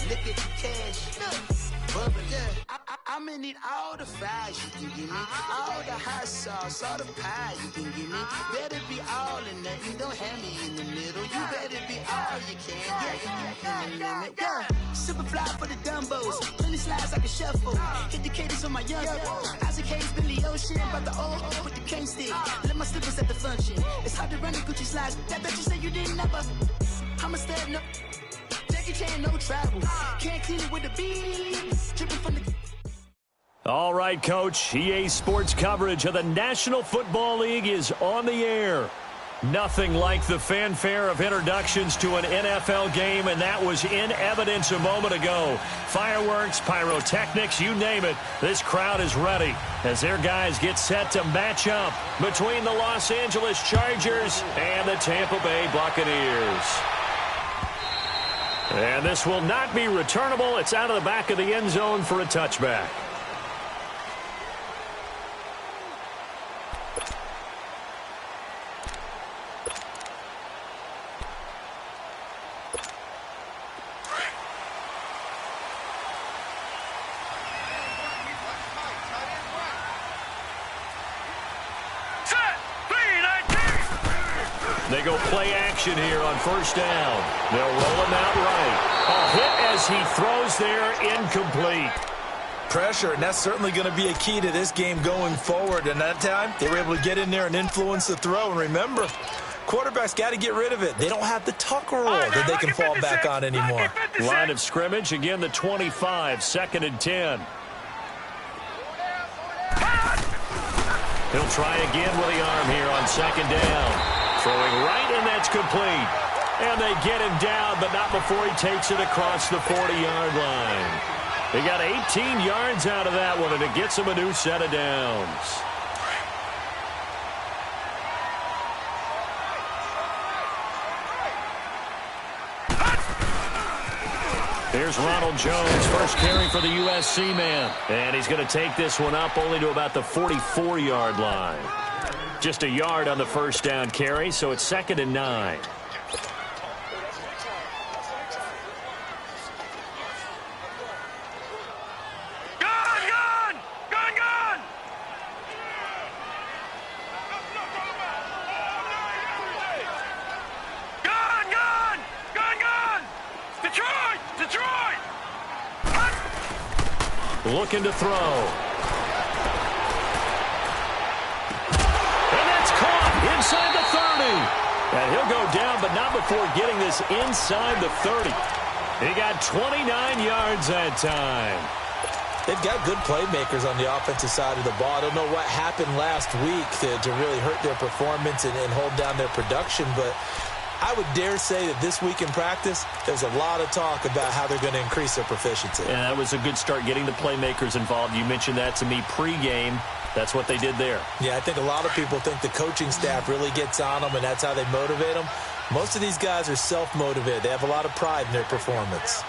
Look at the cash. But yeah, I'ma need all the fries you can give me, all the hot sauce, all the pie you can give me. Better be all in nothing, don't have me in the middle. You better be all you can, yeah, in the limit. Yeah, super fly for the Dumbos, plenty slides like a shuffle. Hit the cadence on my young Isaac Hayes, Billy Ocean, about the old with the cane stick. Let my slippers at the function. It's hard to run the Gucci slides. That bet you say you didn't never. I'ma step no. No travel. Can't clean it with the beat. Dripping from the. All right, Coach. EA Sports coverage of the National Football League is on the air. Nothing like the fanfare of introductions to an NFL game, and that was in evidence a moment ago. Fireworks, pyrotechnics, you name it. This crowd is ready as their guys get set to match up between the Los Angeles Chargers and the Tampa Bay Buccaneers. And this will not be returnable. It's out of the back of the end zone for a touchback. They go play action here on first down. They'll roll him out right. A hit as he throws there, incomplete. Pressure, and that's certainly going to be a key to this game going forward. And that time, they were able to get in there and influence the throw. And remember, quarterbacks got to get rid of it. They don't have the tucker roll that they can fall back on anymore. Line of scrimmage, again the 25, 2nd and 10. He'll try again with the arm here on 2nd down. Throwing right, and that's complete. And they get him down, but not before he takes it across the 40-yard line. They got 18 yards out of that one, and it gets him a new set of downs. Here's Ronald Jones, first carry for the USC man. And he's going to take this one up only to about the 44-yard line. Just a yard on the first down carry, so it's 2nd and 9. Looking to throw. And that's caught inside the 30. And he'll go down, but not before getting this inside the 30. He got 29 yards that time. They've got good playmakers on the offensive side of the ball. I don't know what happened last week to really hurt their performance and hold down their production, but I would dare say that this week in practice, there's a lot of talk about how they're going to increase their proficiency. Yeah, that was a good start getting the playmakers involved. You mentioned that to me pregame. That's what they did there. Yeah, I think a lot of people think the coaching staff really gets on them, and that's how they motivate them. Most of these guys are self-motivated. They have a lot of pride in their performance.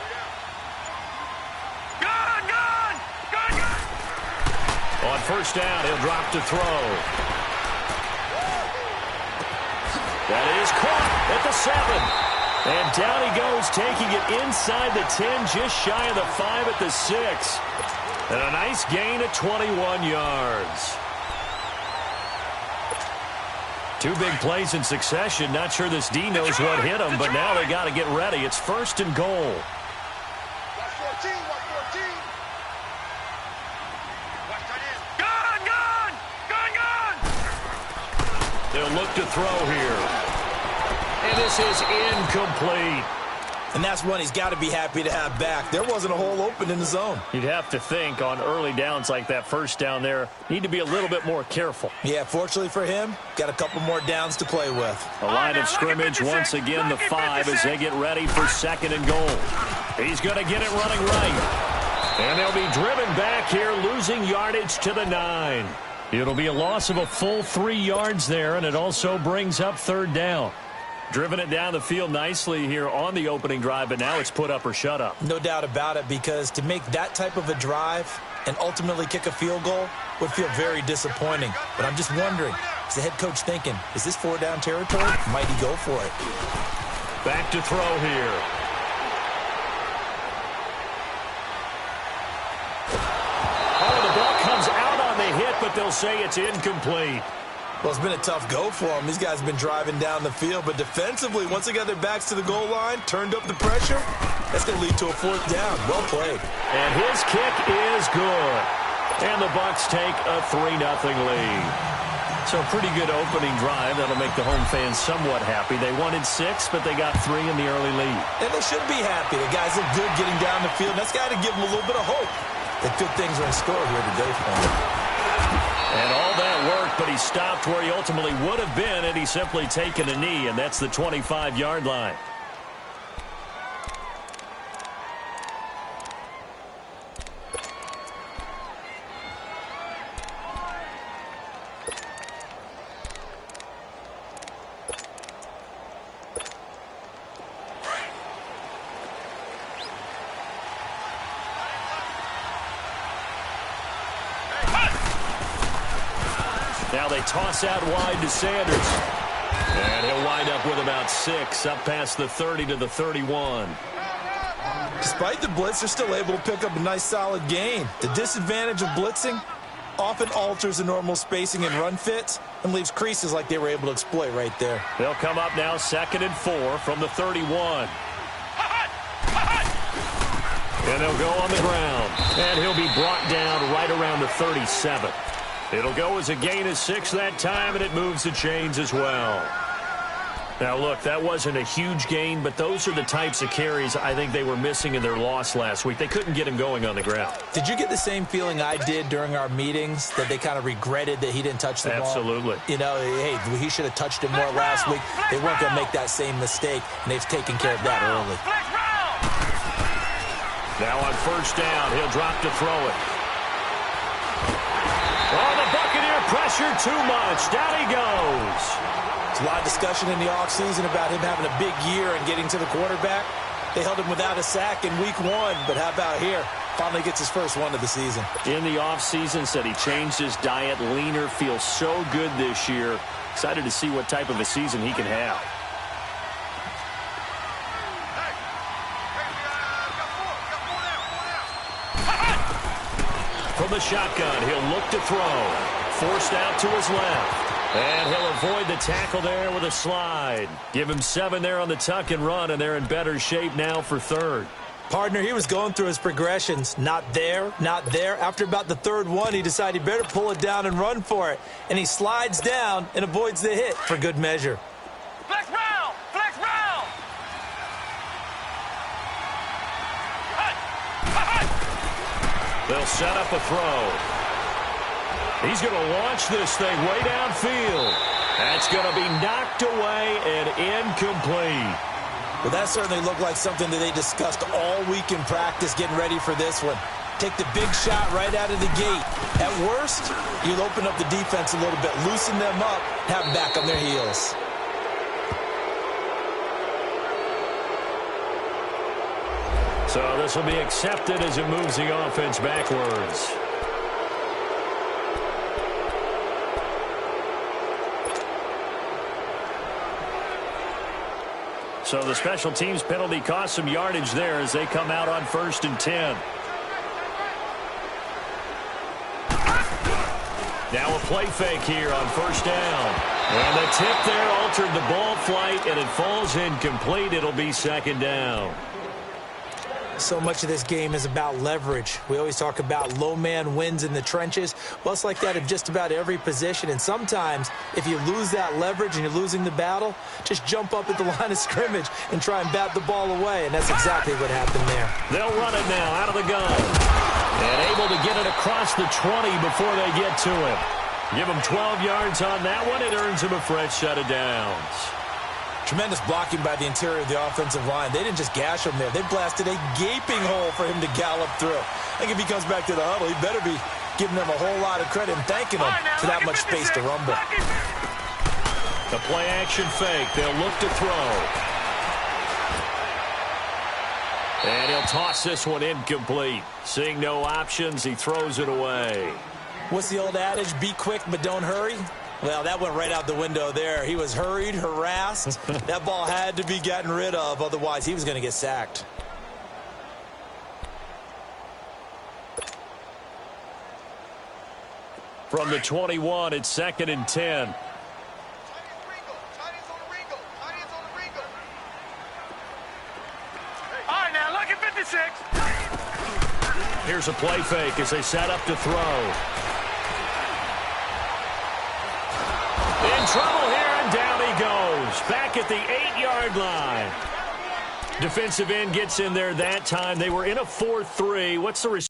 On first down, he'll drop to throw. That is caught at the 7. And down he goes, taking it inside the 10, just shy of the 5 at the 6. And a nice gain of 21 yards. Two big plays in succession. Not sure this D knows what hit him, but now they got to get ready. It's 1st and goal. They'll look to throw here. And this is incomplete. And that's one he's got to be happy to have back. There wasn't a hole open in the zone. You'd have to think on early downs like that first down there, need to be a little bit more careful. Yeah, fortunately for him, got a couple more downs to play with. A line of scrimmage, once again the 5 as they get ready for 2nd and goal. He's going to get it running right. And they'll be driven back here, losing yardage to the 9. It'll be a loss of a full 3 yards there, and it also brings up 3rd down. Driven it down the field nicely here on the opening drive, but now it's put up or shut up. No doubt about it, because to make that type of a drive and ultimately kick a field goal would feel very disappointing. But I'm just wondering, is the head coach thinking, is this 4-down territory? Might he go for it? Back to throw here. they'll say it's incomplete. Well, it's been a tough go for them. These guys have been driving down the field, but defensively, once they got their backs to the goal line, turned up the pressure, that's going to lead to a 4th down. Well played. And his kick is good. And the Bucs take a 3-0 lead. So a pretty good opening drive. That'll make the home fans somewhat happy. They wanted 6, but they got 3 in the early lead. And they should be happy. The guys look good getting down the field. That's got to give them a little bit of hope that good things are in store here today for them. And all that worked, but he stopped where he ultimately would have been had he simply taken a knee, and that's the 25-yard line. Now they toss out wide to Sanders. And he'll wind up with about 6, up past the 30 to the 31. Despite the blitz, they're still able to pick up a nice solid gain. The disadvantage of blitzing often alters the normal spacing and run fits and leaves creases like they were able to exploit right there. They'll come up now 2nd and 4 from the 31. And they'll go on the ground. And he'll be brought down right around the 37. It'll go as a gain of 6 that time, and it moves the chains as well. Now, look, that wasn't a huge gain, but those are the types of carries I think they were missing in their loss last week. They couldn't get him going on the ground. Did you get the same feeling I did during our meetings, that they kind of regretted that he didn't touch the ball? Absolutely. You know, hey, he should have touched it more last week. They weren't going to make that same mistake, and they've taken care of that early. Now on 1st down, he'll drop to throw it. Oh, the Buccaneer pressure too much. Down he goes. There's a lot of discussion in the offseason about him having a big year and getting to the quarterback. They held him without a sack in week 1, but how about here? Finally gets his first one of the season. In the offseason, said he changed his diet, leaner, feels so good this year. Excited to see what type of a season he can have. From the shotgun, he'll look to throw. Forced out to his left. And he'll avoid the tackle there with a slide. Give him 7 there on the tuck and run, and they're in better shape now for 3rd. Partner, he was going through his progressions. Not there, not there. After about the 3rd one, he decided he better pull it down and run for it. And he slides down and avoids the hit for good measure. Flex round! Flex round! They'll set up a throw. He's going to launch this thing way downfield. That's going to be knocked away and incomplete. Well, that certainly looked like something that they discussed all week in practice getting ready for this one. Take the big shot right out of the gate. At worst, you'll open up the defense a little bit, loosen them up, have them back on their heels. So this will be accepted as it moves the offense backwards. So the special teams penalty cost some yardage there as they come out on 1st and 10. Now a play fake here on 1st down. And the tip there altered the ball flight, and it falls incomplete. It'll be 2nd down. So much of this game is about leverage. We always talk about low man wins in the trenches. Well, it's like that in just about every position. And sometimes, if you lose that leverage and you're losing the battle, just jump up at the line of scrimmage and try and bat the ball away. And that's exactly what happened there. They'll run it now out of the gun. And able to get it across the 20 before they get to him. Give him 12 yards on that one. It earns him a fresh set of downs. Tremendous blocking by the interior of the offensive line. They didn't just gash him there. They blasted a gaping hole for him to gallop through. I think if he comes back to the huddle, he better be giving them a whole lot of credit and thanking them for that much space to rumble. The play action fake. They'll look to throw. And he'll toss this one incomplete. Seeing no options, he throws it away. What's the old adage? Be quick, but don't hurry. Well, that went right out the window there. He was hurried, harassed. That ball had to be gotten rid of. Otherwise, he was going to get sacked. From the 21, it's 2nd and 10. All right, now look at 56. Here's a play fake as they set up to throw. In trouble here, and down he goes. Back at the 8-yard line. Defensive end gets in there that time. They were in a 4-3. What's the responsibility,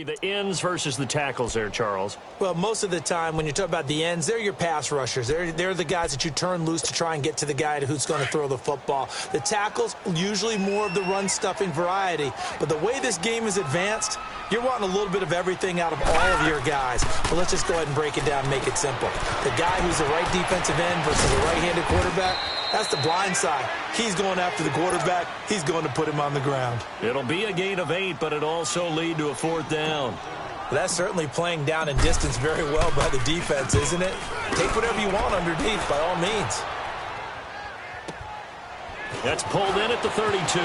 the ends versus the tackles there, Charles? Well, most of the time when you talk about the ends, they're your pass rushers. They're the guys that you turn loose to try and get to the guy who's going to throw the football. The tackles, usually more of the run-stuffing variety. But the way this game is advanced, you're wanting a little bit of everything out of all of your guys. But let's just go ahead and break it down and make it simple. The guy who's the right defensive end versus the right-handed quarterback, that's the blind side. He's going after the quarterback. He's going to put him on the ground. It'll be a gain of 8, but it'll also lead to a 4th down. Well, that's certainly playing down in distance very well by the defense, isn't it? Take whatever you want underneath, by all means. That's pulled in at the 32.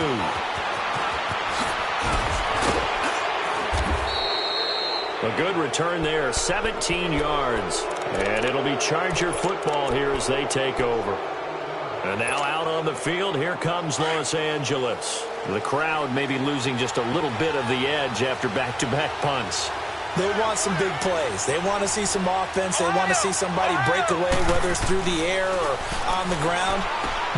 A good return there, 17 yards. And it'll be Charger football here as they take over. And now out on the field, here comes Los Angeles. The crowd may be losing just a little bit of the edge after back-to-back punts. They want some big plays. They want to see some offense. They want to see somebody break away, whether it's through the air or on the ground.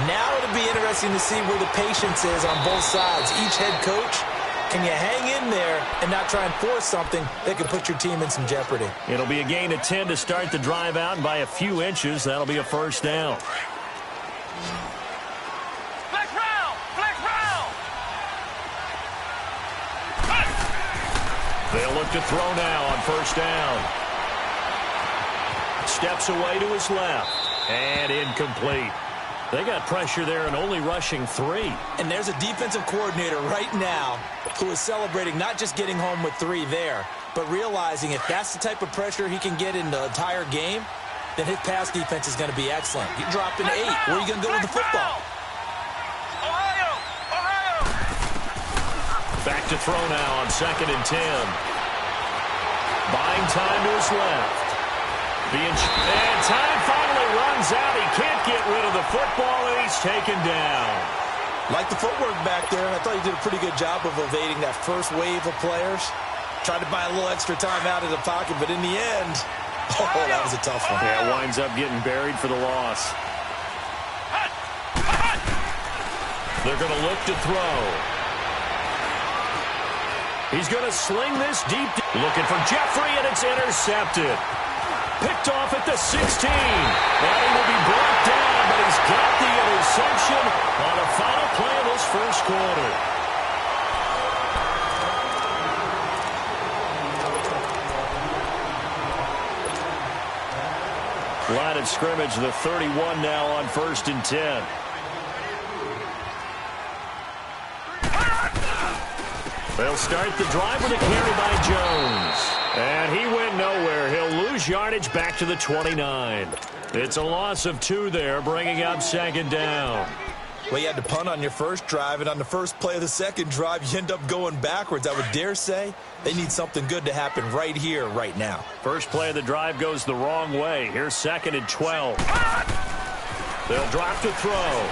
Now it'll be interesting to see where the patience is on both sides. Each head coach, can you hang in there and not try and force something that could put your team in some jeopardy? It'll be a gain of 10 to start the drive out, and by a few inches, that'll be a 1st down. They'll look to throw now on 1st down. Steps away to his left. And incomplete. They got pressure there and only rushing 3. And there's a defensive coordinator right now who is celebrating not just getting home with 3 there, but realizing if that's the type of pressure he can get in the entire game, then his pass defense is going to be excellent. He dropped an 8. Where are you going to go with the football? Back to throw now on 2nd and 10. Buying time to his left. And time finally runs out. He can't get rid of the football, and he's taken down. Like the footwork back there, I thought he did a pretty good job of evading that first wave of players. Tried to buy a little extra time out of the pocket, but in the end, that was a tough one. Yeah, winds up getting buried for the loss. They're going to look to throw. He's going to sling this deep. Looking for Jeffrey, and it's intercepted. Picked off at the 16. And he will be brought down, but he's got the interception on the final play of this 1st quarter. Line of scrimmage, the 31 now on 1st and 10. They'll start the drive with a carry by Jones. And he went nowhere. He'll lose yardage back to the 29. It's a loss of 2 there, bringing up 2nd down. Well, you had to punt on your first drive, and on the first play of the second drive, you end up going backwards. I would dare say they need something good to happen right here, right now. First play of the drive goes the wrong way. Here's 2nd and 12. They'll drop to throw.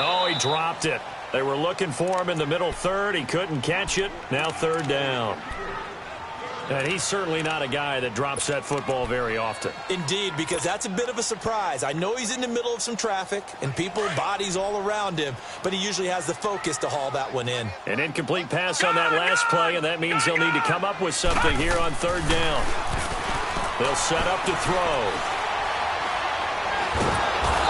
No, he dropped it. They were looking for him in the middle 3rd. He couldn't catch it. Now 3rd down. And he's certainly not a guy that drops that football very often. Indeed, because that's a bit of a surprise. I know he's in the middle of some traffic and people, bodies all around him, but he usually has the focus to haul that one in. An incomplete pass on that last play, and that means they'll need to come up with something here on 3rd down. They'll set up to throw.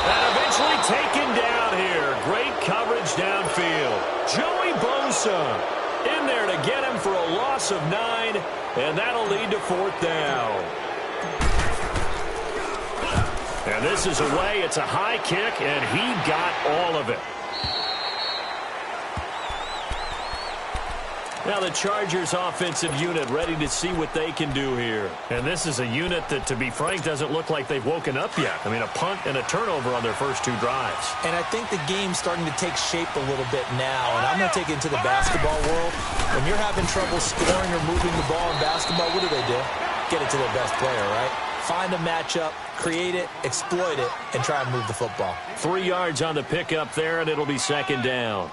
And eventually taken down here. Great coverage downfield. Joey Bosa in there to get him for a loss of 9, and that'll lead to 4th down. And this is away. It's a high kick, and he got all of it. Now the Chargers offensive unit ready to see what they can do here. And this is a unit that, to be frank, doesn't look like they've woken up yet. I mean, a punt and a turnover on their first 2 drives. And I think the game's starting to take shape a little bit now. And I'm going to take it into the basketball world. When you're having trouble scoring or moving the ball in basketball, what do? Get it to their best player, right? Find a matchup, create it, exploit it, and try and move the football. 3 yards on the pickup there, and it'll be second down.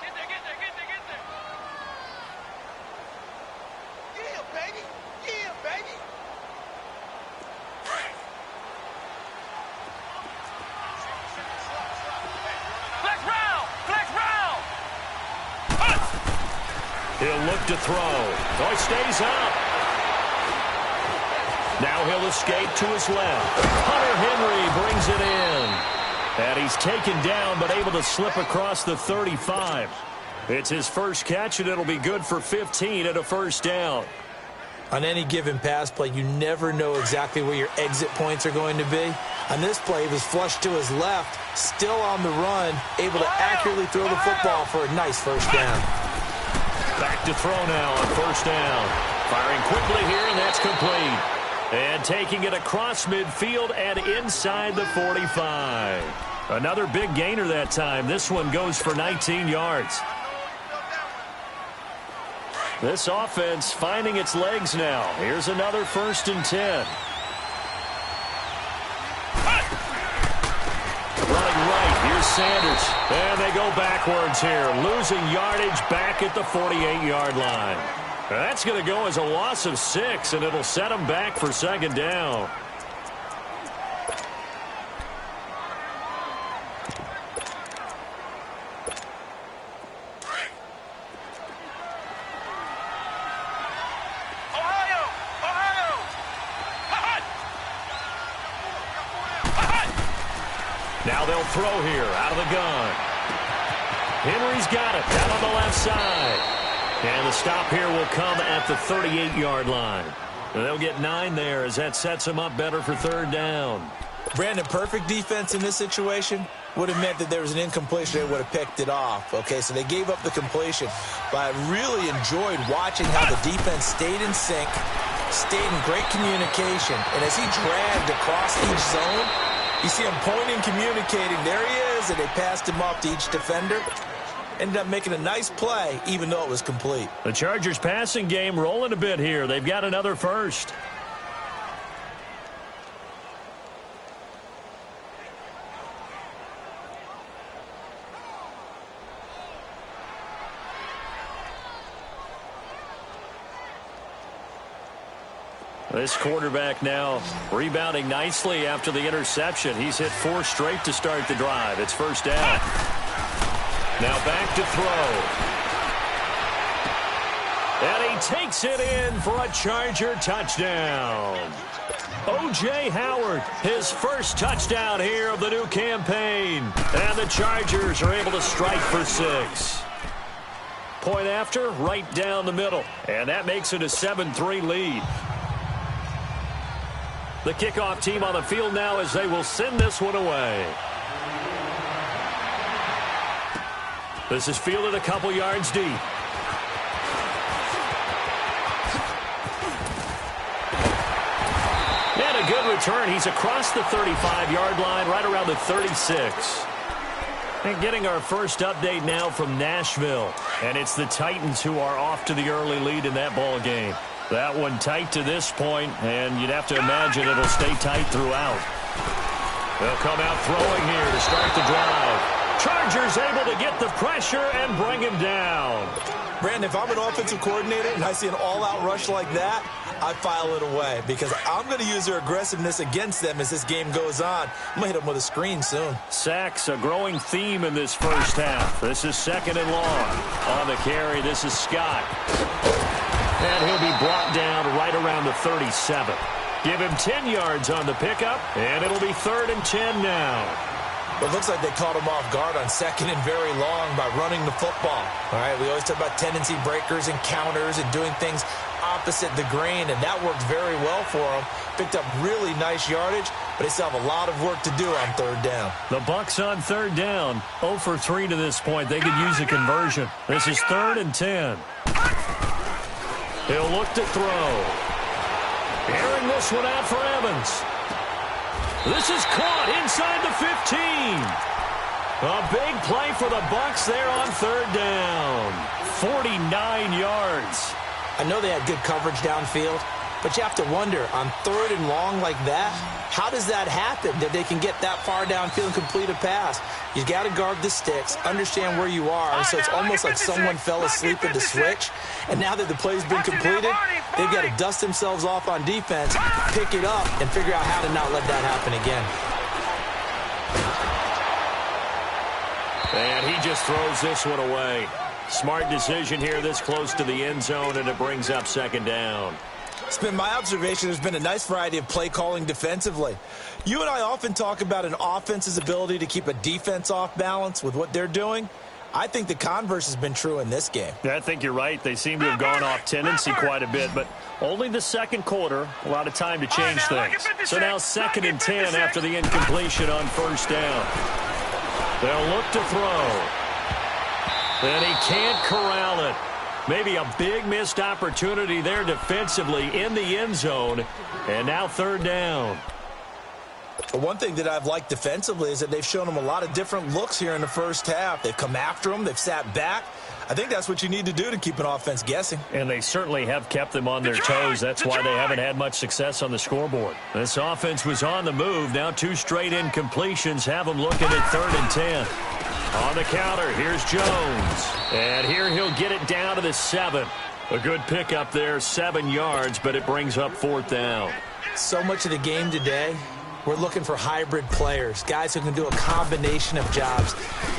He'll look to throw. Oh, he stays up. Now he'll escape to his left. Hunter Henry brings it in. And he's taken down but able to slip across the 35. It's his first catch, and it'll be good for 15 at a first down. On any given pass play, you never know exactly where your exit points are going to be. On this play, he was flushed to his left, still on the run, able to accurately throw the football for a nice first down. Back to throw now on first down. Firing quickly here, and that's complete. And taking it across midfield and inside the 45. Another big gainer that time. This one goes for 19 yards. This offense finding its legs now. Here's another 1st and 10. Running right, here's Sanders. And they go backwards here, losing yardage back at the 48-yard line. That's going to go as a loss of 6, and it'll set them back for second down. Now they'll throw here out of the gun. Henry's got it down on the left side. And the stop here will come at the 38-yard line. And they'll get 9 there as that sets them up better for third down. Brandon, perfect defense in this situation would have meant that there was an incompletion. They would have picked it off. Okay, so they gave up the completion. But I really enjoyed watching how the defense stayed in sync, stayed in great communication. And as he dragged across each zone, you see him pointing, communicating. There he is, and they passed him off to each defender. Ended up making a nice play, even though it was complete. The Chargers passing game rolling a bit here. They've got another first. This quarterback now rebounding nicely after the interception. He's hit 4 straight to start the drive. It's first down. Now back to throw. And he takes it in for a Charger touchdown. O.J. Howard, his first touchdown here of the new campaign. And the Chargers are able to strike for 6. Point after, right down the middle. And that makes it a 7-3 lead. The kickoff team on the field now as they will send this one away. This is fielded a couple yards deep. And a good return. He's across the 35-yard line, right around the 36. And getting our first update now from Nashville. And it's the Titans who are off to the early lead in that ball game. That one tight to this point, and you'd have to imagine it'll stay tight throughout. They'll come out throwing here to start the drive. Chargers able to get the pressure and bring him down. Brandon, if I'm an offensive coordinator and I see an all-out rush like that, I file it away because I'm going to use their aggressiveness against them as this game goes on. I'm going to hit them with a screen soon. Sacks, a growing theme in this first half. This is 2nd and long. On the carry, this is Scott. And he'll be brought down right around the 37. Give him 10 yards on the pickup, and it'll be 3rd and 10 now. It looks like they caught him off guard on 2nd and very long by running the football. All right, we always talk about tendency breakers and counters and doing things opposite the grain, and that worked very well for them. Picked up really nice yardage, but they still have a lot of work to do on 3rd down. The Bucs on 3rd down, 0 for 3 to this point. They could use a conversion. This is 3rd and 10. He'll look to throw. Airing this one out for Evans. This is caught inside the 15. A big play for the Bucs there on third down. 49 yards. I know they had good coverage downfield, but you have to wonder, on third and long like that, how does that happen that they can get that far downfield and complete a pass? You got to guard the sticks, understand where you are, so it's almost like someone fell asleep at the switch, and now that the play's been completed, they've got to dust themselves off on defense, pick it up, and figure out how to not let that happen again. And he just throws this one away. Smart decision here this close to the end zone, and it brings up second down. It's been my observation there's been a nice variety of play calling defensively. You and I often talk about an offense's ability to keep a defense off balance with what they're doing. I think the converse has been true in this game. Yeah, I think you're right. They seem to have gone off tendency quite a bit, but only the second quarter, a lot of time to change things. So now 2nd and 10 after the incompletion on first down. They'll look to throw. And he can't corral it. Maybe a big missed opportunity there defensively in the end zone. And now third down. One thing that I've liked defensively is that they've shown them a lot of different looks here in the first half. They've come after them. They've sat back. I think that's what you need to do to keep an offense guessing. And they certainly have kept them on their toes. That's why they haven't had much success on the scoreboard. This offense was on the move. Now 2 straight incompletions have them looking at 3rd and 10. On the counter, here's Jones. And here he'll get it down to the 7. A good pickup there, 7 yards, but it brings up 4th down. So much of the game today, we're looking for hybrid players, guys who can do a combination of jobs.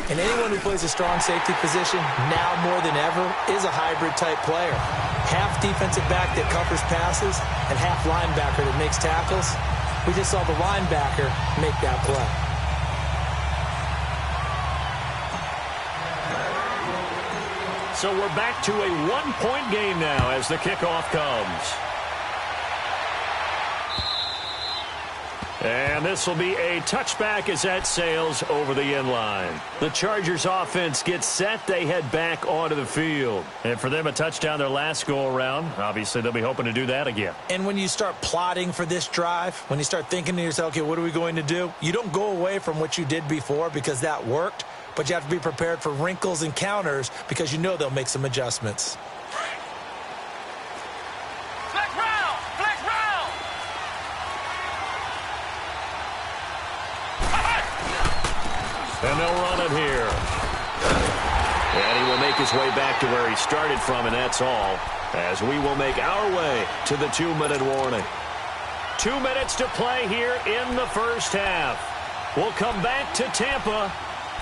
And anyone who plays a strong safety position, now more than ever, is a hybrid-type player. Half defensive back that covers passes and half linebacker that makes tackles. We just saw the linebacker make that play. So we're back to a 1-point game now as the kickoff comes. And this will be a touchback as that sails over the end line. The Chargers offense gets set. They head back onto the field. And for them, a touchdown their last go-around. Obviously, they'll be hoping to do that again. And when you start plotting for this drive, when you start thinking to yourself, okay, what are we going to do? You don't go away from what you did before because that worked. But you have to be prepared for wrinkles and counters because you know they'll make some adjustments. Flex round! Flex round! And they'll run it here. And he will make his way back to where he started from, and that's all. As we will make our way to the 2-minute warning. 2 minutes to play here in the first half. We'll come back to Tampa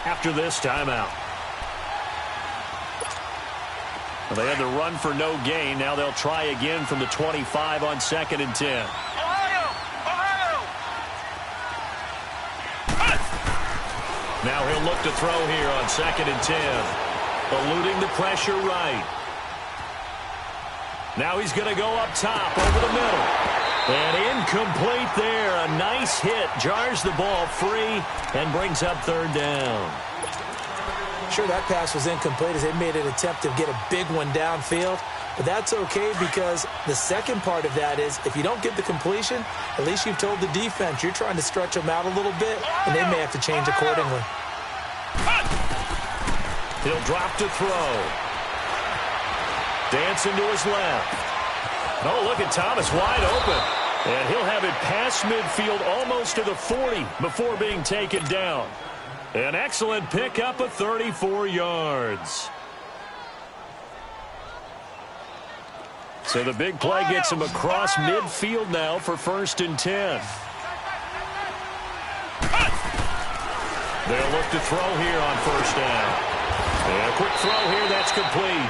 after this timeout. Well, they had the run for no gain. Now they'll try again from the 25 on 2nd and 10. Now he'll look to throw here on 2nd and 10. Eluding the pressure right. Now he's going to go up top over the middle. And incomplete there. A nice hit. Jars the ball free and brings up 3rd down. Sure, that pass was incomplete as they made an attempt to get a big one downfield. But that's okay because the second part of that is if you don't get the completion, at least you've told the defense you're trying to stretch them out a little bit, and they may have to change accordingly. He'll drop to throw. Dancing to his left. Oh, look at Thomas wide open. And he'll have it past midfield almost to the 40 before being taken down. An excellent pickup of 34 yards. So the big play gets him across midfield now for 1st and 10. They'll look to throw here on 1st down. And a quick throw here, that's complete.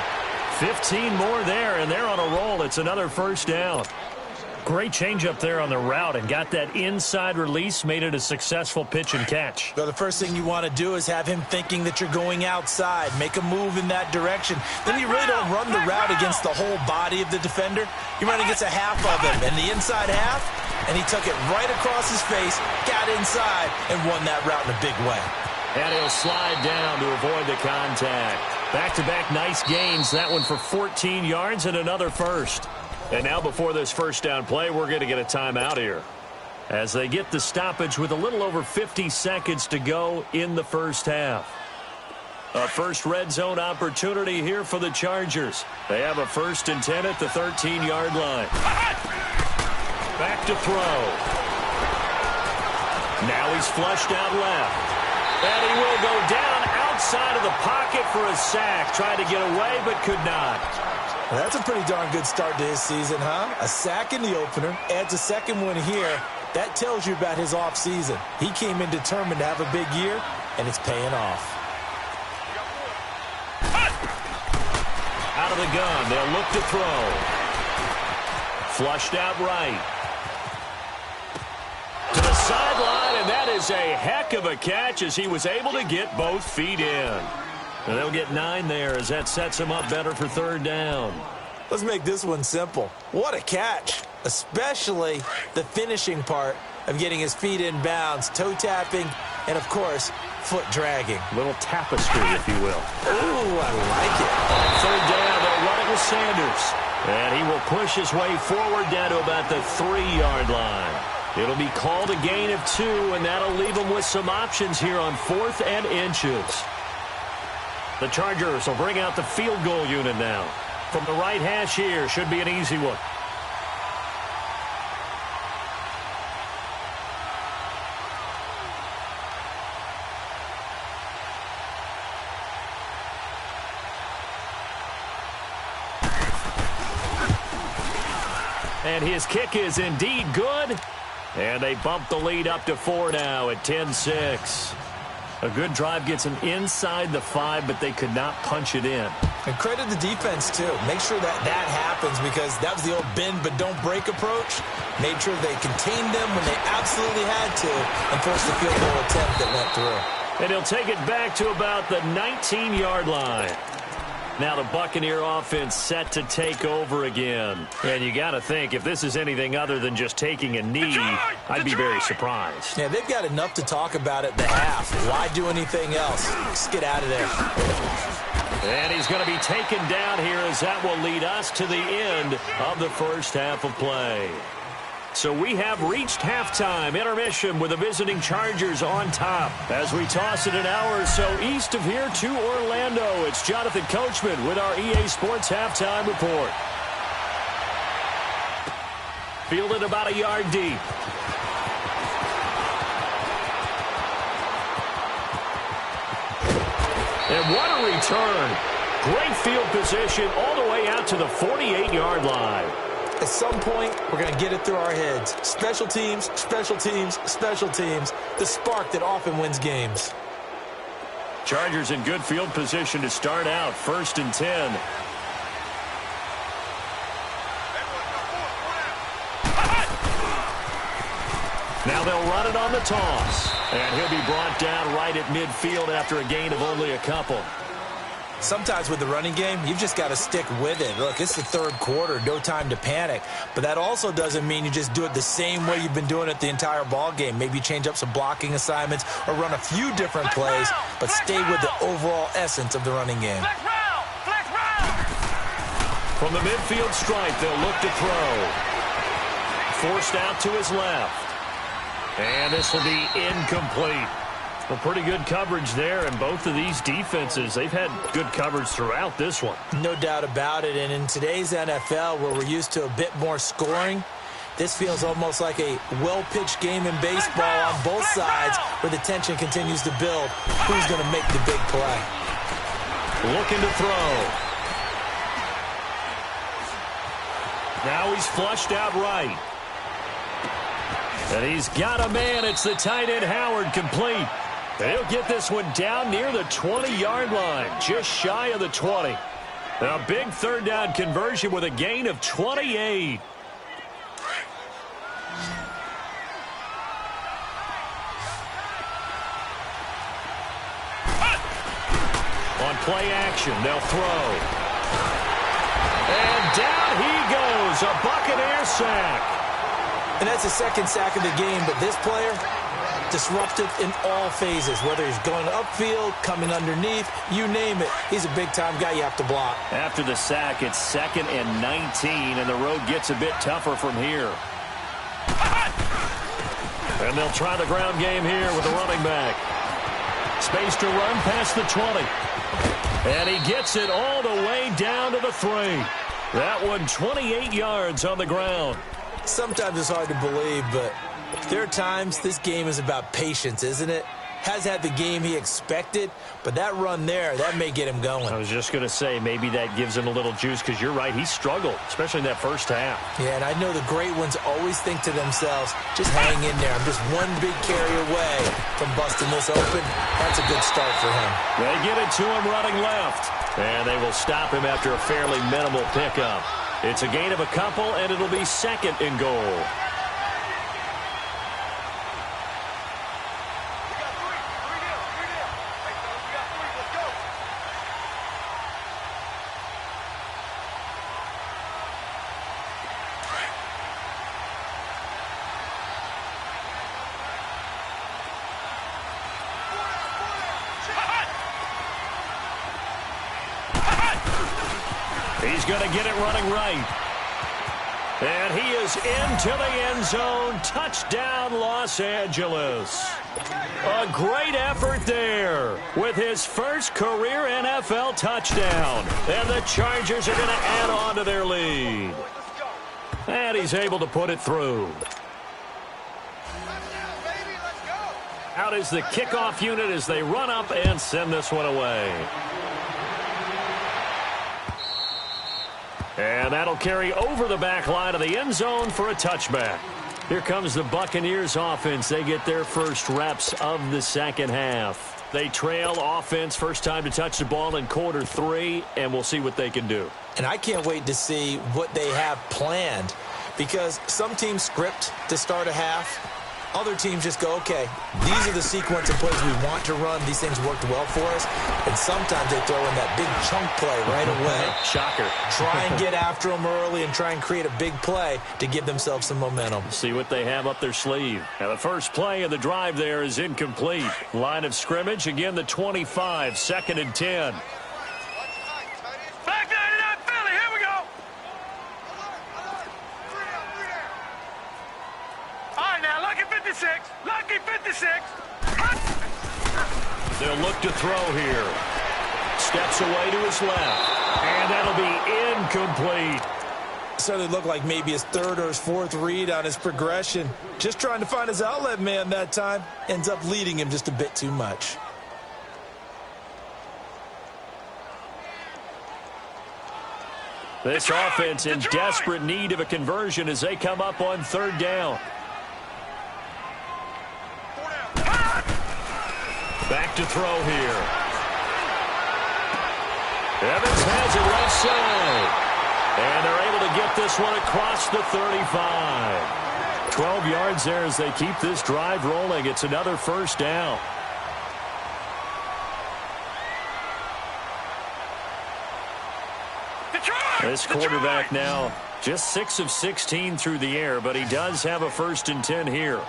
15 more there, and they're on a roll. It's another 1st down. Great change up there on the route and got that inside release, made it a successful pitch and catch. So the first thing you want to do is have him thinking that you're going outside, make a move in that direction. Then you really don't run the route against the whole body of the defender. You run against a half of him, and the inside half, and he took it right across his face, got inside, and won that route in a big way. And he'll slide down to avoid the contact. Back-to-back nice gains. That one for 14 yards and another first. And now before this first down play, we're going to get a timeout here, as they get the stoppage with a little over 50 seconds to go in the first half. A first red zone opportunity here for the Chargers. They have a 1st and 10 at the 13-yard line. Back to throw. Now he's flushed out left. And he will go down outside of the pocket for a sack. Tried to get away but could not. Well, that's a pretty darn good start to his season, huh? A sack in the opener, adds a second one here. That tells you about his offseason. He came in determined to have a big year, and it's paying off. Out of the gun, they'll look to throw. Flushed out right. To the sideline, and that is a heck of a catch as he was able to get both feet in. And they'll get 9 there as that sets him up better for 3rd down. Let's make this one simple. What a catch, especially the finishing part of getting his feet in bounds, toe tapping, and, of course, foot dragging. Little tapestry, if you will. Ooh, I like it. On 3rd down, they'll run it with Sanders. And he will push his way forward down to about the 3-yard line. It'll be called a gain of 2, and that'll leave him with some options here on 4th and inches. The Chargers will bring out the field goal unit now. From the right hash here, should be an easy one. And his kick is indeed good. And they bump the lead up to 4 now at 10-6. A good drive gets them inside the 5, but they could not punch it in. And credit the defense, too. Make sure that happens, because that was the old bend but don't break approach. Made sure they contained them when they absolutely had to and forced the field goal attempt that went through. And he'll take it back to about the 19-yard line. Now the Buccaneer offense set to take over again. And you got to think, if this is anything other than just taking a knee, I'd be very surprised. Yeah, they've got enough to talk about at the half. Why do anything else? Just get out of there. And he's going to be taken down here, as that will lead us to the end of the first half of play. So we have reached halftime intermission with the visiting Chargers on top. As we toss it an hour or so east of here to Orlando, it's Jonathan Coachman with our EA Sports halftime report. Fielded about a yard deep. And what a return. Great field position all the way out to the 48-yard line. At some point, we're going to get it through our heads. Special teams, special teams, special teams. The spark that often wins games. Chargers in good field position to start out. 1st and 10. Now they'll run it on the toss. And he'll be brought down right at midfield after a gain of only a couple. Sometimes with the running game, you've just got to stick with it. Look, it's the 3rd quarter, no time to panic. But that also doesn't mean you just do it the same way you've been doing it the entire ball game. Maybe change up some blocking assignments or run a few different plays, but stay with the overall essence of the running game. From the midfield stripe, they'll look to throw. Forced out to his left. And this will be incomplete. Well, pretty good coverage there, and both of these defenses, they've had good coverage throughout this one. No doubt about it, and in today's NFL, where we're used to a bit more scoring, this feels almost like a well-pitched game in baseball on both sides, where the tension continues to build. Who's going to make the big play? Looking to throw. Now he's flushed out right. And he's got a man. It's the tight end Howard, complete. And he'll get this one down near the 20-yard line, just shy of the 20. A big 3rd down conversion with a gain of 28. On play action, they'll throw. And down he goes, a Buccaneer sack. And that's the 2nd sack of the game, but this player, Disruptive in all phases, whether he's going upfield, coming underneath, you name it. He's a big-time guy you have to block. After the sack, it's 2nd and 19, and the road gets a bit tougher from here. And they'll try the ground game here with the running back. Space to run past the 20. And he gets it all the way down to the 3. That one 28 yards on the ground. Sometimes it's hard to believe, but there are times this game is about patience, isn't it? Has had the game he expected, but that run there, that may get him going. I was just going to say, maybe that gives him a little juice, because you're right, he struggled, especially in that first half. Yeah, and I know the great ones always think to themselves, just hang in there. I'm just one big carry away from busting this open. That's a good start for him. They get it to him running left, and they will stop him after a fairly minimal pickup. It's a gain of a couple, and it'll be 2nd and goal. He's going to get it running right. And he is into the end zone. Touchdown, Los Angeles. A great effort there with his first career NFL touchdown. And the Chargers are going to add on to their lead. And he's able to put it through. Out is the kickoff unit as they run up and send this one away. And that'll carry over the back line of the end zone for a touchback. Here comes the Buccaneers offense. They get their first reps of the second half. They trail offense first time to touch the ball in quarter 3, and we'll see what they can do. And I can't wait to see what they have planned, because some teams script to start a half. Other teams just go, okay, these are the sequence of plays we want to run. These things worked well for us. And sometimes they throw in that big chunk play right away. Shocker. Try and get after them early and try and create a big play to give themselves some momentum. See what they have up their sleeve. Now the first play of the drive there is incomplete. Line of scrimmage, again the 25, 2nd and 10. Back there to that Philly. Here we go. All right, now, lucky 56. Lucky 56. They'll look to throw here. Steps away to his left. And that'll be incomplete. Certainly looked like maybe his 3rd or his 4th read on his progression. Just trying to find his outlet man that time. Ends up leading him just a bit too much. This offense in desperate need of a conversion as they come up on 3rd down. Back to throw here. Evans has it left side. And they're able to get this one across the 35. 12 yards there as they keep this drive rolling. It's another first down. This quarterback now just 6 of 16 through the air, but he does have a 1st and 10 here.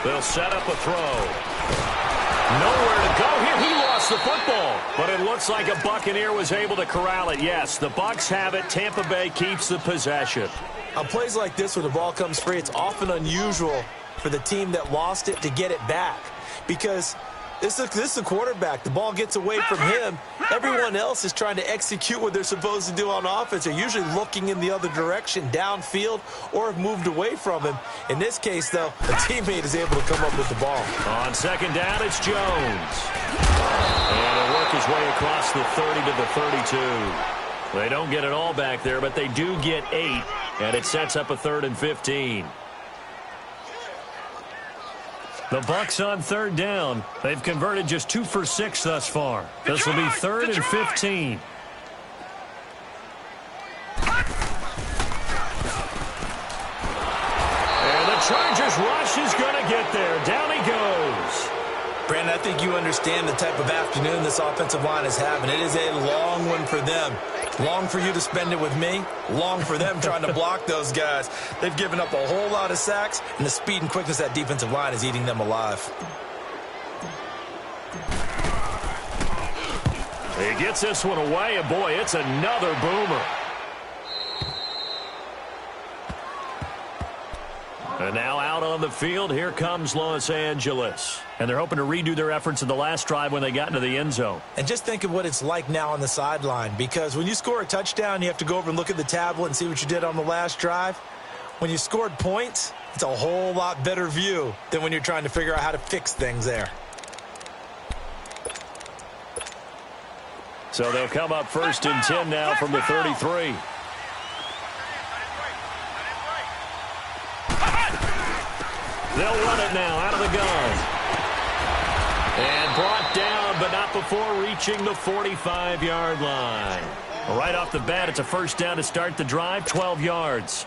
They'll set up a throw. Nowhere to go here. He lost the football. But it looks like a Buccaneer was able to corral it. Yes, the Bucs have it. Tampa Bay keeps the possession. On plays like this where the ball comes free, it's often unusual for the team that lost it to get it back. Because this is the quarterback. The ball gets away from him. Everyone else is trying to execute what they're supposed to do on offense. They're usually looking in the other direction, downfield, or have moved away from him. In this case, though, a teammate is able to come up with the ball. On 2nd down, it's Jones. And he'll work his way across the 30 to the 32. They don't get it all back there, but they do get 8, and it sets up a 3rd and 15. The Bucs on 3rd down. They've converted just 2 for 6 thus far. This will be 3rd and 15. And the Chargers rush is going to get there. Down he goes. Brandon, I think you understand the type of afternoon this offensive line is having. It is a long one for them. Long for you to spend it with me. Long for them trying to block those guys. They've given up a whole lot of sacks, and the speed and quickness of that defensive line is eating them alive. He gets this one away, and boy, it's another boomer. And now out on the field, here comes Los Angeles. And they're hoping to redo their efforts in the last drive when they got into the end zone. And just think of what it's like now on the sideline, because when you score a touchdown, you have to go over and look at the tablet and see what you did on the last drive. When you scored points, it's a whole lot better view than when you're trying to figure out how to fix things there. So they'll come up 1st and 10 now from the 33. They'll run it now out of the gun. And brought down, but not before reaching the 45-yard line. Right off the bat, it's a first down to start the drive, 12 yards.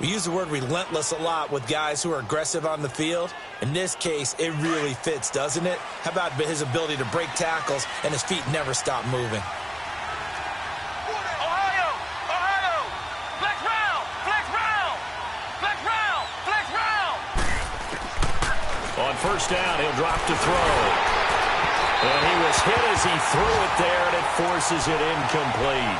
We use the word relentless a lot with guys who are aggressive on the field. In this case, it really fits, doesn't it? How about his ability to break tackles and his feet never stop moving? On first down, he'll drop to throw. And he was hit as he threw it there, and it forces it incomplete.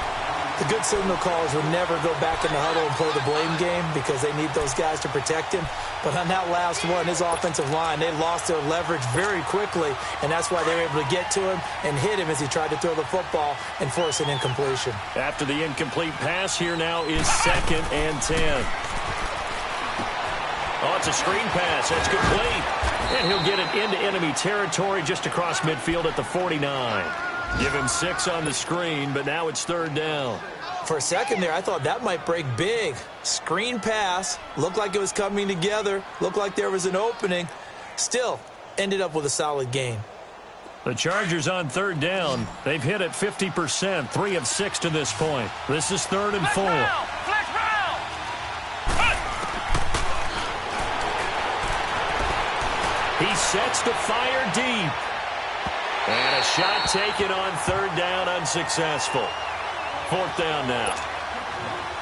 The good signal callers would never go back in the huddle and play the blame game because they need those guys to protect him. But on that last one, his offensive line, they lost their leverage very quickly, and that's why they were able to get to him and hit him as he tried to throw the football and force an incompletion. After the incomplete pass, here now is 2nd and 10. Oh, it's a screen pass. That's complete. And he'll get it into enemy territory just across midfield at the 49. Give him 6 on the screen, but now it's 3rd down. For a second there, I thought that might break big. Screen pass. Looked like it was coming together. Looked like there was an opening. Still, ended up with a solid gain. The Chargers on 3rd down. They've hit it 50%, 3 of 6 to this point. This is 3rd and 4. He sets to fire deep. And a shot taken on 3rd down, unsuccessful. 4th down now.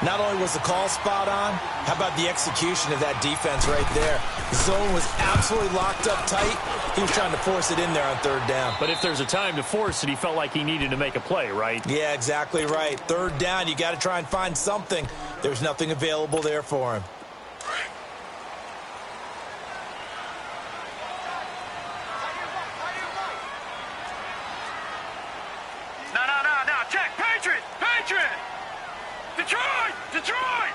Not only was the call spot on, how about the execution of that defense right there? The zone was absolutely locked up tight. He was trying to force it in there on 3rd down. But if there's a time to force it, he felt like he needed to make a play, right? Yeah, exactly right. 3rd down, you got to try and find something. There's nothing available there for him. Detroit!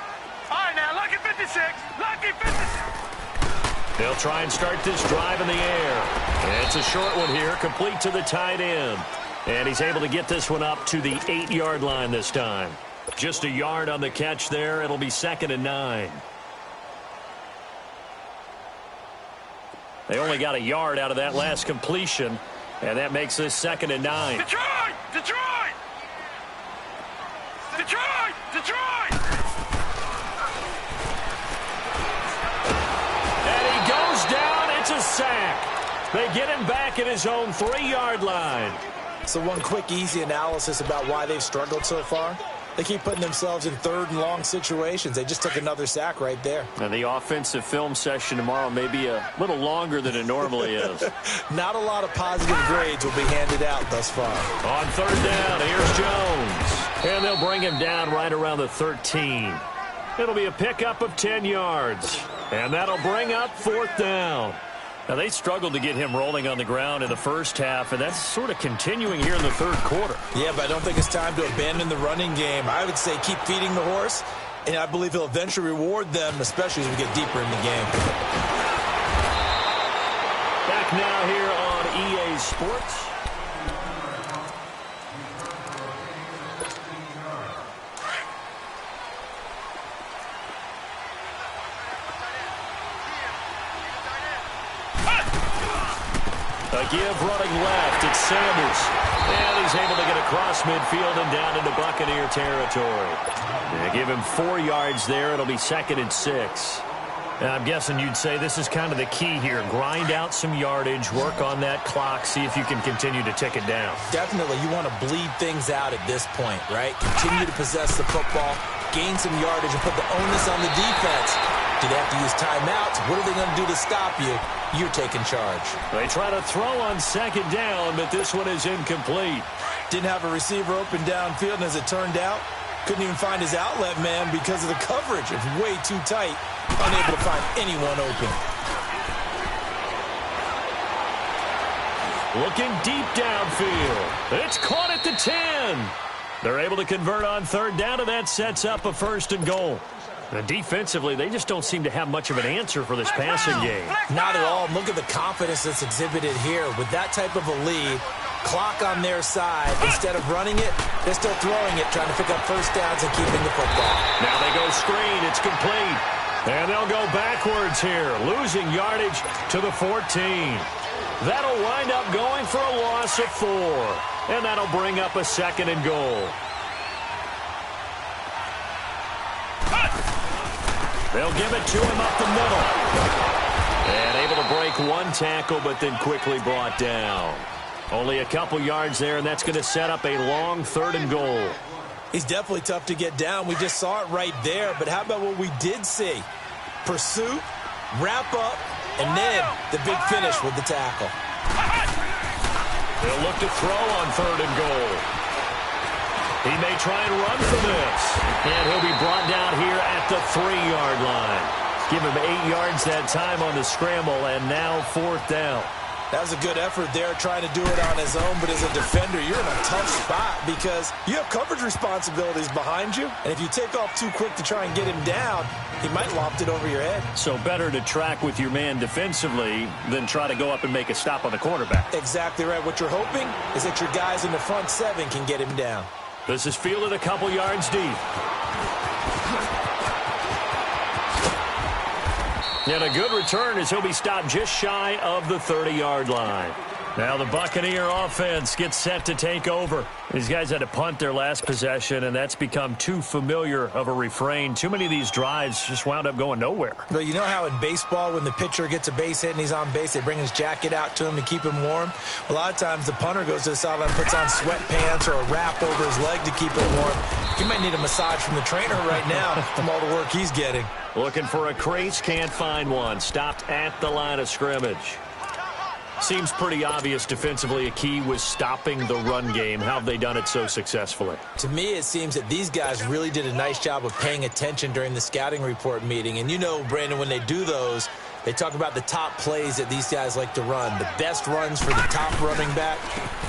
All right, now, lucky 56. Lucky 56. They'll try and start this drive in the air. And it's a short one here, complete to the tight end. And he's able to get this one up to the 8-yard line this time. Just a yard on the catch there. It'll be 2nd and 9. They only got a yard out of that last completion. And that makes this 2nd and 9. Detroit! Detroit! Detroit! Detroit! And he goes down. It's a sack. They get him back at his own 3-yard line. So one quick, easy analysis about why they've struggled so far. They keep putting themselves in 3rd and long situations. They just took another sack right there. And the offensive film session tomorrow may be a little longer than it normally is. Not a lot of positive grades will be handed out thus far. On 3rd down, here's Jones. And they'll bring him down right around the 13. It'll be a pickup of 10 yards. And that'll bring up 4th down. Now, they struggled to get him rolling on the ground in the first half, and that's sort of continuing here in the 3rd quarter. Yeah, but I don't think it's time to abandon the running game. I would say keep feeding the horse, and I believe he'll eventually reward them, especially as we get deeper in the game. Back now here on EA Sports. A give running left. It's Sanders. And he's able to get across midfield and down into Buccaneer territory. They give him 4 yards there. It'll be 2nd and 6. And I'm guessing you'd say this is kind of the key here. Grind out some yardage, work on that clock, see if you can continue to tick it down. Definitely, you want to bleed things out at this point, right? Continue to possess the football, gain some yardage, and put the onus on the defense. Do they have to use timeouts? What are they going to do to stop you? You're taking charge. They try to throw on second down, but this one is incomplete. Didn't have a receiver open downfield, and as it turned out, couldn't even find his outlet man because of the coverage. It's way too tight, unable to find anyone open. Looking deep downfield. It's caught at the 10. They're able to convert on third down, and that sets up a 1st and goal. Now, defensively, they just don't seem to have much of an answer for this passing game. Not at all. Look at the confidence that's exhibited here. With that type of a lead, clock on their side, instead of running it, they're still throwing it, trying to pick up first downs and keeping the football. Now they go screen. It's complete. And they'll go backwards here, losing yardage to the 14. That'll wind up going for a loss of 4. And that'll bring up a 2nd and goal. They'll give it to him up the middle. And able to break one tackle, but then quickly brought down. Only a couple yards there, and that's going to set up a long 3rd and goal. He's definitely tough to get down. We just saw it right there. But how about what we did see? Pursuit, wrap up, and then the big finish with the tackle. They'll look to throw on 3rd and goal. He may try and run for this. And he'll be brought down here at the 3-yard line. Give him 8 yards that time on the scramble, and now 4th down. That was a good effort there, trying to do it on his own. But as a defender, you're in a tough spot because you have coverage responsibilities behind you. And if you take off too quick to try and get him down, he might loft it over your head. So better to track with your man defensively than try to go up and make a stop on the quarterback. Exactly right. What you're hoping is that your guys in the front 7 can get him down. This is fielded a couple yards deep. And a good return as he'll be stopped just shy of the 30-yard line. Now the Buccaneer offense gets set to take over. These guys had to punt their last possession, and that's become too familiar of a refrain. Too many of these drives just wound up going nowhere. But you know how in baseball, when the pitcher gets a base hit and he's on base, they bring his jacket out to him to keep him warm? A lot of times the punter goes to the sideline, puts on sweatpants or a wrap over his leg to keep him warm. He might need a massage from the trainer right now from all the work he's getting. Looking for a crease, can't find one. Stopped at the line of scrimmage. Seems pretty obvious defensively a key was stopping the run game. How have they done it so successfully? To me, it seems that these guys really did a nice job of paying attention during the scouting report meeting. And you know, Brandon, when they do those, they talk about the top plays that these guys like to run. The best runs for the top running back,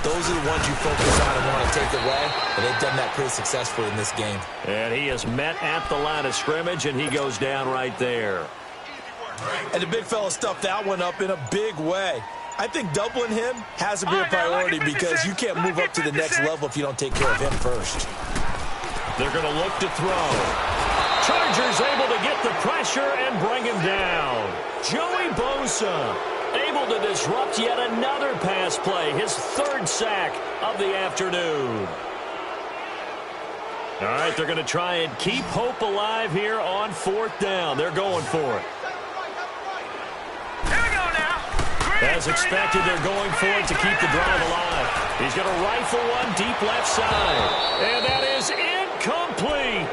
those are the ones you focus on and want to take away. And they've done that pretty successfully in this game. And he is met at the line of scrimmage, and he goes down right there. And the big fella stuffed that one up in a big way. I think doubling him has to be a priority because you can't move up to the next level if you don't take care of him first. They're going to look to throw. Chargers able to get the pressure and bring him down. Joey Bosa able to disrupt yet another pass play, his 3rd sack of the afternoon. All right, they're going to try and keep hope alive here on 4th down. They're going for it. As expected, they're going for it to keep the drive alive. He's going to rifle one deep left side. And that is incomplete.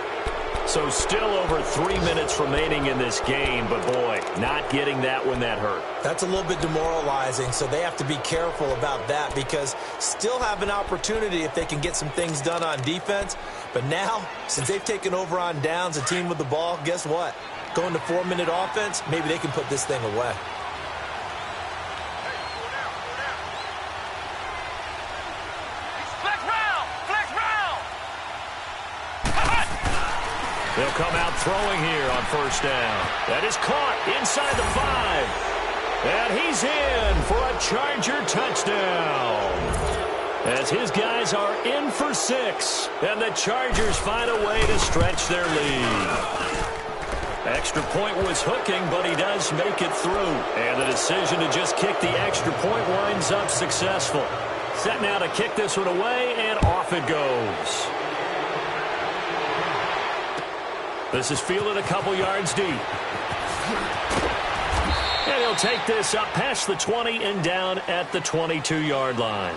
So still over 3 minutes remaining in this game. But, boy, not getting that when that hurt. That's a little bit demoralizing, so they have to be careful about that because still have an opportunity if they can get some things done on defense. But now, since they've taken over on downs, a team with the ball, guess what? Going to 4-minute offense, maybe they can put this thing away. They'll come out throwing here on 1st down. That is caught inside the 5. And he's in for a Charger touchdown. As his guys are in for 6. And the Chargers find a way to stretch their lead. Extra point was hooking, but he does make it through. And the decision to just kick the extra point winds up successful. Set now to kick this one away, and off it goes. This is fielded a couple yards deep. And he'll take this up past the 20 and down at the 22-yard line.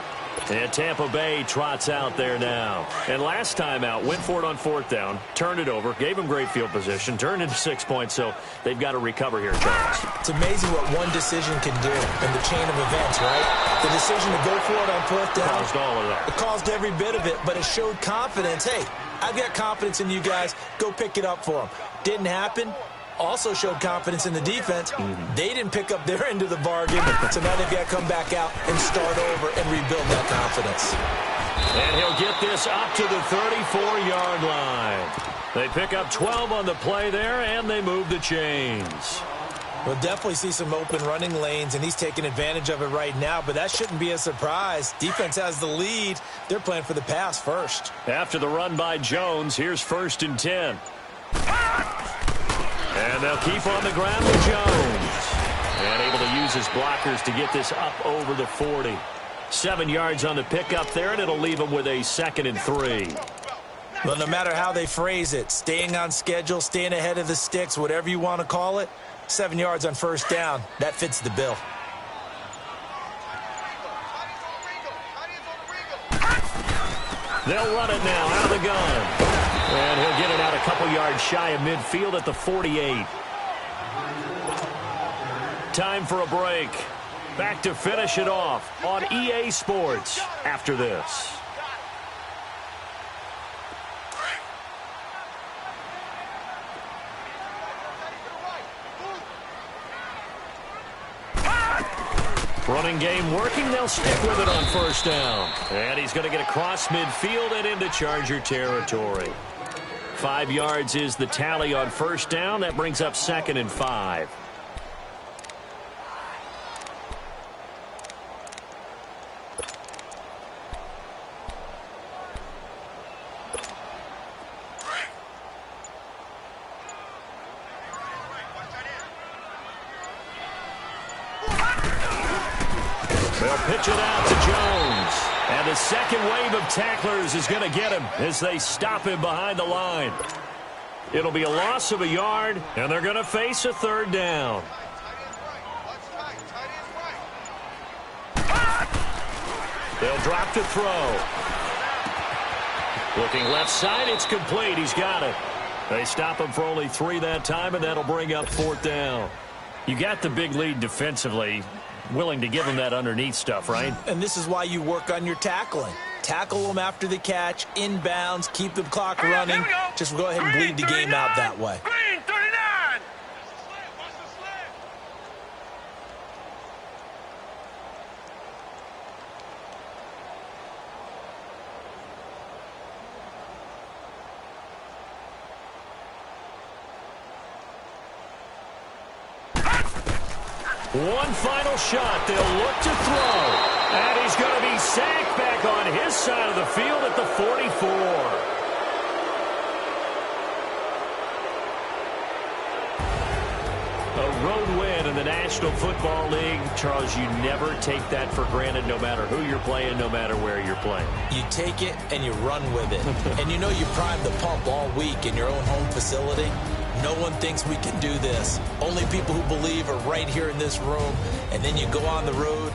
And Tampa Bay trots out there now. And last time out, went for it on 4th down, turned it over, gave them great field position, turned into 6 points, so they've got to recover here, Charles. It's amazing what one decision can do in the chain of events, right? The decision to go for it on 4th down. Caused all of that. It caused every bit of it, but it showed confidence. Hey, I've got confidence in you guys. Go pick it up for them. Didn't happen. Also showed confidence in the defense. They didn't pick up their end of the bargain, so now they've got to come back out and start over and rebuild that confidence. And he'll get this up to the 34-yard line. They pick up 12 on the play there, and they move the chains. We'll definitely see some open running lanes, and he's taking advantage of it right now, but that shouldn't be a surprise. Defense has the lead. They're playing for the pass first. After the run by Jones, here's 1st and 10. And they'll keep on the ground with Jones. And able to use his blockers to get this up over the 40. 7 yards on the pickup there, and it'll leave them with a 2nd and 3. Well, no matter how they phrase it, staying on schedule, staying ahead of the sticks, whatever you want to call it, 7 yards on 1st down, that fits the bill. They'll run it now out of the gun. And he'll get it out a couple yards shy of midfield at the 48. Time for a break. Back to finish it off on EA Sports after this. Running game working. They'll stick with it on 1st down. And he's going to get across midfield and into Charger territory. 5 yards is the tally on 1st down. That brings up 2nd and 5. They'll pitch it out to Jones. And the second wave of tacklers is going to get him as they stop him behind the line. It'll be a loss of a yard, and they're going to face a 3rd down. They'll drop to throw. Looking left side, it's complete. He's got it. They stop him for only 3 that time, and that'll bring up 4th down. You got the big lead defensively. Willing to give them that underneath stuff, right? And this is why you work on your tackling. Tackle them after the catch, inbounds, keep the clock running. Just go ahead and bleed the game out that way. Green 39. One final shot. They'll look to throw. And he's going to be sacked back on his side of the field at the 44. A road win in the National Football League. Charles, you never take that for granted no matter who you're playing, no matter where you're playing. You take it and you run with it. And you know you primed the pump all week in your own home facility. No one thinks we can do this. Only people who believe are right here in this room. And then you go on the road